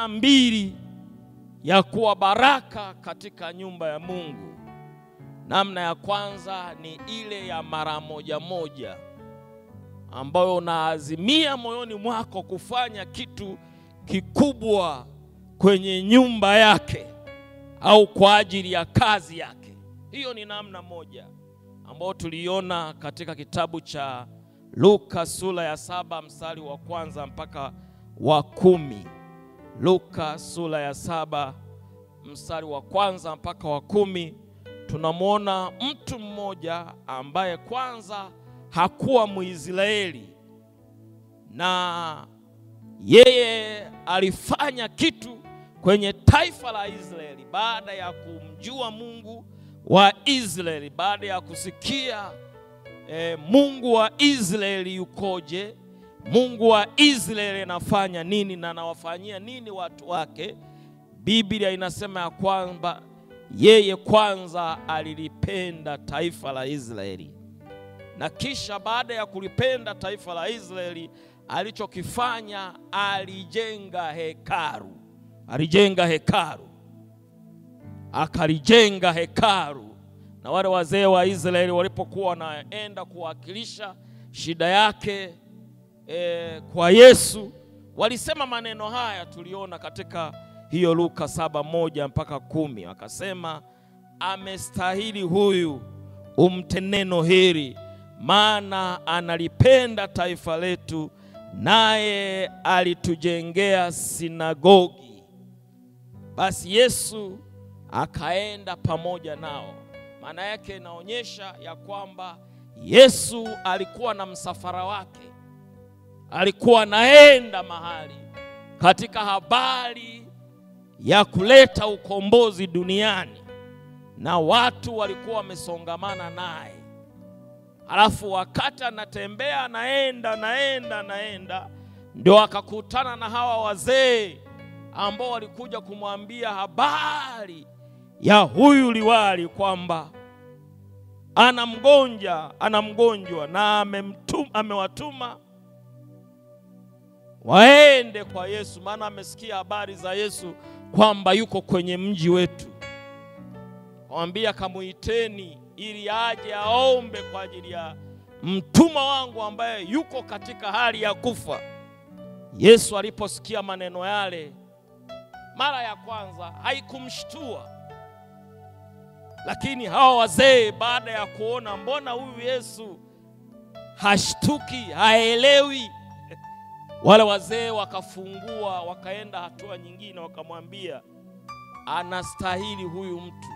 namna mbili ya kuwa baraka katika nyumba ya Mungu. Namna ya kwanza ni ile ya mara moja moja, ambayo unaazimia moyoni mwako kufanya kitu kikubwa kwenye nyumba yake au kwa ajili ya kazi yake. Hiyo ni namna moja ambayo tuliona katika kitabu cha Luka sura ya 7 mstari wa kwanza mpaka wa 10. Luka sura ya 7 mstari wa kwanza mpaka wa 10, tunamwona mtu mmoja ambaye kwanza hakuwa Mwisraeli, na yeye alifanya kitu kwenye taifa la Israeli baada ya kumjua Mungu wa Israeli, baada ya kusikia Mungu wa Israeli yukoje, Mungu wa Israeli anafanya nini na anawafanyia nini watu wake. Biblia inasema ya kwamba yeye kwanza alilipenda taifa la Israeli, na kisha baada ya kulipenda taifa la Israeli, alichokifanya alijenga hekalu. Akalijenga hekalu. Na wale wazee wa Israeli walipokuwa wanaenda kuwakilisha shida yake kwa Yesu, walisema maneno haya, tuliona katika hiyo Luka 7:1 mpaka 10. Wakasema, amestahili huyu umte neno hili, maana analipenda taifa letu, naye alitujengea sinagogi. Basi Yesu akaenda pamoja nao. Maana yake inaonyesha ya kwamba Yesu alikuwa na msafara wake, alikuwa naenda mahali katika habari ya kuleta ukombozi duniani, na watu walikuwa wamesongamana naye. Alafu wakati anatembea naenda, ndio akakutana na hawa wazee ambao walikuja kumwambia habari ya huyu liwali kwamba ana mgonjwa na amewatuma waende kwa Yesu, maana amesikia habari za Yesu kwamba yuko kwenye mji wetu. Waambia, kamuiteni ili aje aombe kwa ajili ya mtumwa wangu ambaye yuko katika hali ya kufa. Yesu aliposikia maneno yale, mara ya kwanza haikumshtua, lakini hawa wazee baada ya kuona mbona huyu Yesu hashtuki, haelewi, wale wazee wakafungua, wakaenda hatua nyingine, wakamwambia, anastahili huyu mtu